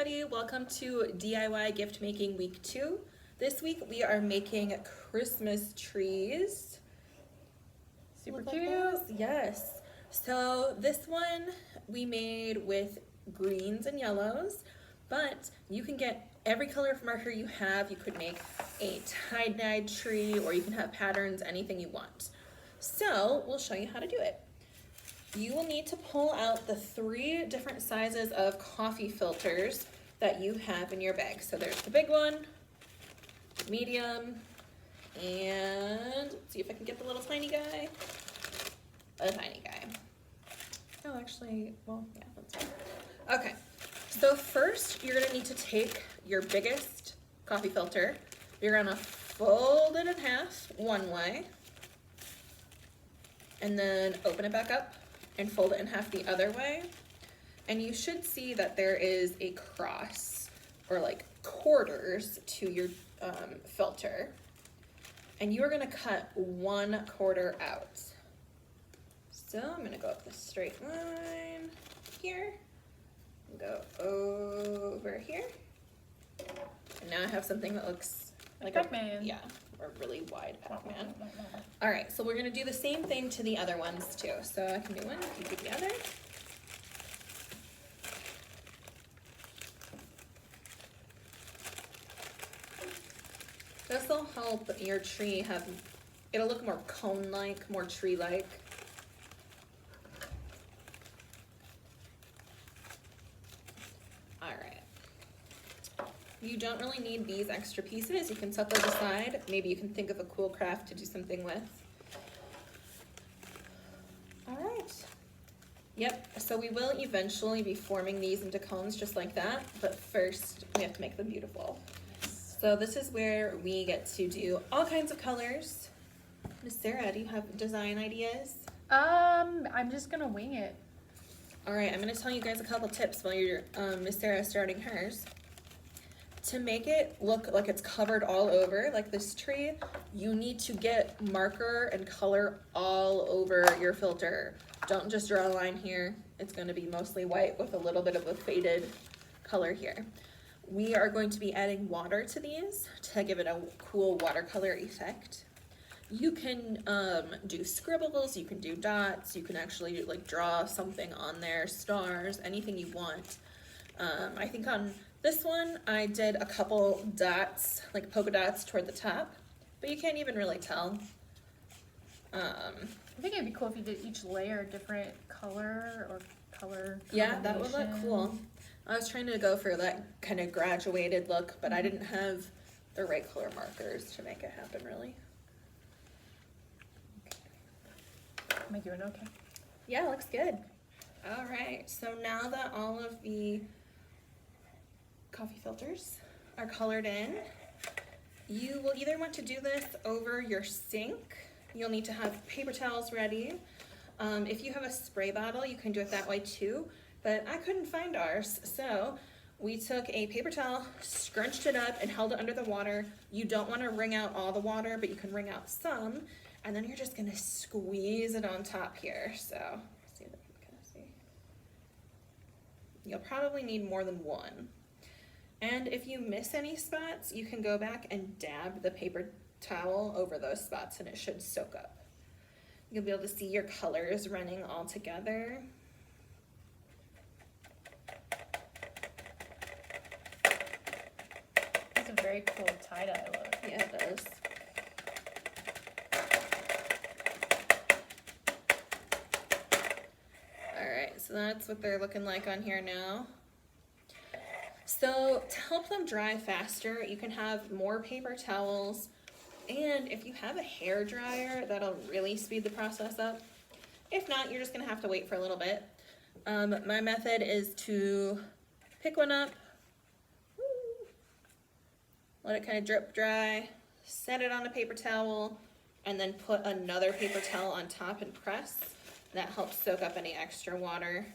everybody, welcome to DIY gift making week 2. This week we are making Christmas trees. Super Look cute. at this. Yes. So this one we made with greens and yellows, but you can get every color of marker you have. You could make a tie-dyed tree, or you can have patterns, anything you want. So we'll show you how to do it. You will need to pull out the 3 different sizes of coffee filters that you have in your bag. So there's the big one, medium, and let's see if I can get the little tiny guy. A tiny guy. Oh, actually, well, yeah, that's fine. Okay, so first you're gonna need to take your biggest coffee filter. You're gonna fold it in half one way, and then open it back up and fold it in half the other way. And you should see that there is a cross, or like quarters, to your filter. And you are gonna cut 1/4 out. So I'm gonna go up the straight line here, and go over here. And now I have something that looks like Pac-Man. Yeah, a really wide Pac-Man. All right, so we're gonna do the same thing to the other ones too. So I can do one, you do the other. This will help your tree it'll look more cone-like, more tree-like. All right. You don't really need these extra pieces. You can set those aside. Maybe you can think of a cool craft to do something with. All right. Yep, so we will eventually be forming these into cones just like that, but first we have to make them beautiful. So this is where we get to do all kinds of colors. Miss Sarah, do you have design ideas? I'm just gonna wing it. All right, I'm gonna tell you guys a couple tips while you're Miss Sarah starting hers. To make it look like it's covered all over, like this tree, you need to get marker and color all over your filter. Don't just draw a line here. It's gonna be mostly white with a little bit of a faded color here. We are going to be adding water to these to give it a cool watercolor effect. You can do scribbles, you can do dots, you can actually like draw something on there, stars, anything you want. I think on this one I did a couple dots, like polka dots toward the top, but you can't even really tell. I think it'd be cool if you did each layer a different color or color Yeah, that would look combination. cool. I was trying to go for that kind of graduated look, but I didn't have the right color markers to make it happen really. Am I doing okay? Yeah, looks good. All right, so now that all of the coffee filters are colored in, you will either want to do this over your sink. You'll need to have paper towels ready. If you have a spray bottle, you can do it that way too, but I couldn't find ours, so we took a paper towel, scrunched it up, and held it under the water. You don't want to wring out all the water, but you can wring out some, and then you're just gonna squeeze it on top here. So, see if you can kind of see. You'll probably need more than one. And if you miss any spots, you can go back and dab the paper towel over those spots and it should soak up. You'll be able to see your colors running all together. That's a very cool tie-dye look. Yeah, it does. All right, so that's what they're looking like on here now. So to help them dry faster, you can have more paper towels, and if you have a hair dryer, that'll really speed the process up. If not, you're just gonna have to wait for a little bit. My method is to pick one up, let it kind of drip dry, set it on a paper towel, and then put another paper towel on top and press. That helps soak up any extra water.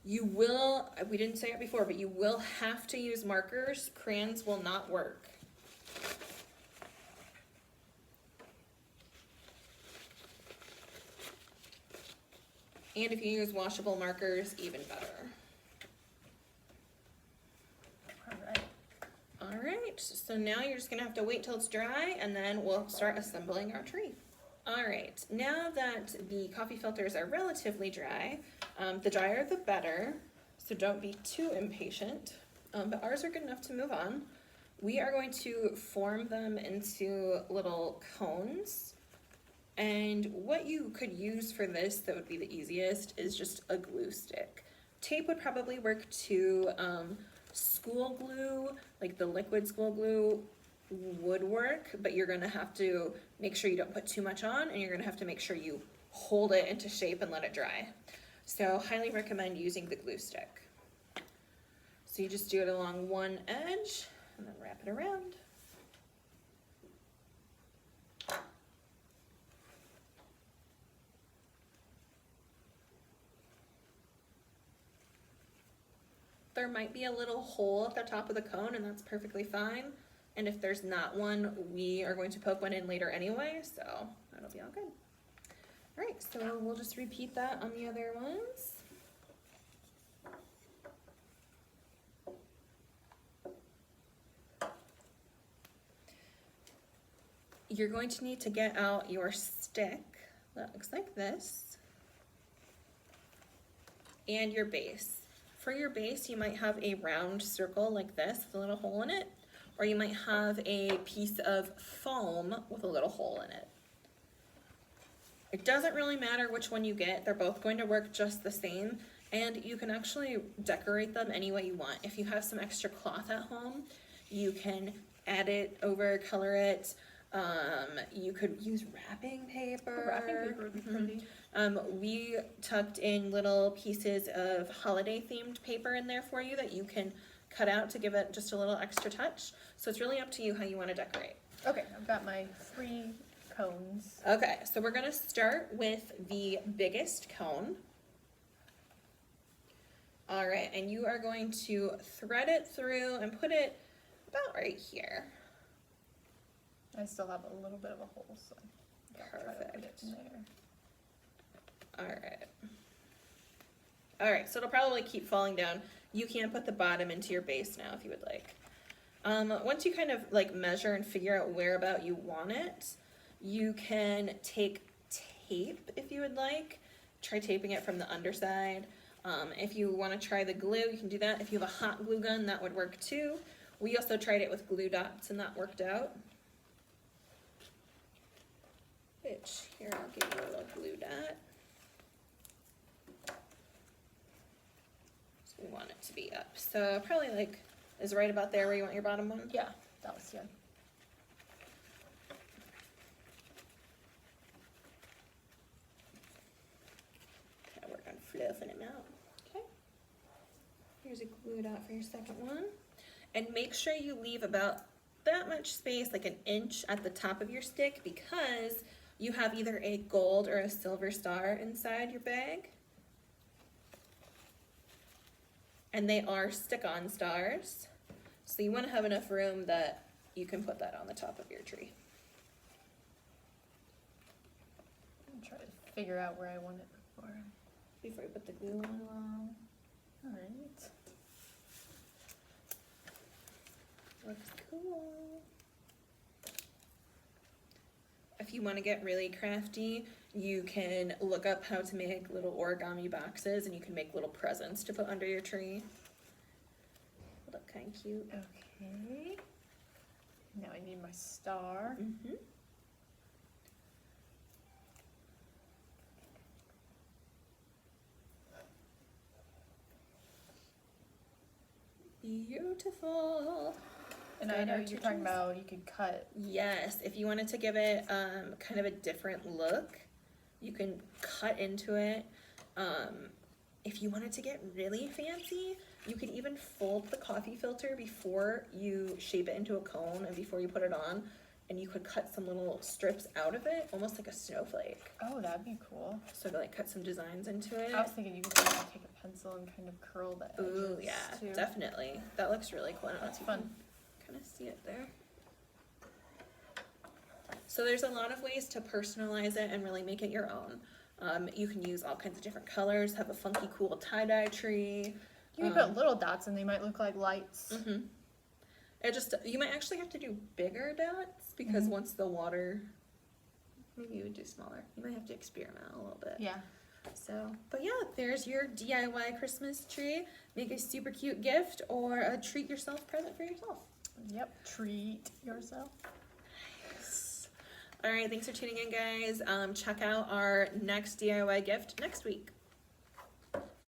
You will, we didn't say it before, but you will have to use markers. Crayons will not work. And if you use washable markers, even better. So now you're just gonna have to wait till it's dry and then we'll start assembling our tree. All right, now that the coffee filters are relatively dry, the drier the better, so don't be too impatient, but ours are good enough to move on. We are going to form them into little cones. And what you could use for this that would be the easiest is just a glue stick. Tape would probably work too. School glue, like the liquid school glue, would work, but you're gonna have to make sure you don't put too much on, and you're gonna have to make sure you hold it into shape and let it dry. So highly recommend using the glue stick. So you just do it along one edge and then wrap it around. There might be a little hole at the top of the cone, and that's perfectly fine. And if there's not one, we are going to poke one in later anyway, so that'll be all good. All right, so we'll just repeat that on the other ones. You're going to need to get out your stick that looks like this, and your base. For your base, you might have a round circle like this with a little hole in it, or you might have a piece of foam with a little hole in it. It doesn't really matter which one you get, they're both going to work just the same, and you can actually decorate them any way you want. If you have some extra cloth at home, you can add it over, color it. You could use wrapping paper. Wrapping paper would be pretty. We tucked in little pieces of holiday themed paper in there for you that you can cut out to give it just a little extra touch. So it's really up to you how you want to decorate. Okay, I've got my 3 cones. Okay, so we're gonna start with the biggest cone. All right, and you are going to thread it through and put it about right here. I still have a little bit of a hole, so I'll try to put it in there. All right, so it'll probably keep falling down. You can put the bottom into your base now if you would like. Once you kind of like measure and figure out where about you want it, you can take tape if you would like. Try taping it from the underside. If you want to try the glue, you can do that. If you have a hot glue gun, that would work too. We also tried it with glue dots and that worked out. Which, here, I'll give you a little glue dot. So we want it to be up. So probably like, is right about there where you want your bottom one? Yeah, that was good. Gotta work on fluffing them out. Okay. Here's a glue dot for your second one. And make sure you leave about that much space, like an inch at the top of your stick, because you have either a gold or a silver star inside your bag. And they are stick-on stars. So you want to have enough room that you can put that on the top of your tree. I'm trying to figure out where I want it Before you put the glue on. Alright. Looks cool. If you want to get really crafty, you can look up how to make little origami boxes, and you can make little presents to put under your tree. Look kind of cute. Okay. Now I need my star. Mm-hmm. Beautiful. And I know you're talking about you could cut. Yes, if you wanted to give it kind of a different look, you can cut into it. If you wanted to get really fancy, you could even fold the coffee filter before you shape it into a cone and before you put it on, and you could cut some little strips out of it, almost like a snowflake. Oh, that'd be cool. So like cut some designs into it. I was thinking you could take a pencil and kind of curl the edges. Ooh, yeah, too. definitely. That looks really cool. I don't know That's if you fun. can kind of see it there. So there's a lot of ways to personalize it and really make it your own. You can use all kinds of different colors, have a funky, cool tie-dye tree. You can put little dots and they might look like lights. Mm-hmm. It just, you might actually have to do bigger dots because once the water, maybe you would do smaller. You might have to experiment a little bit. Yeah. So, but yeah, there's your DIY Christmas tree. Make a super cute gift or a treat yourself present for yourself. Yep. Treat yourself. All right, thanks for tuning in, guys. Check out our next DIY gift next week.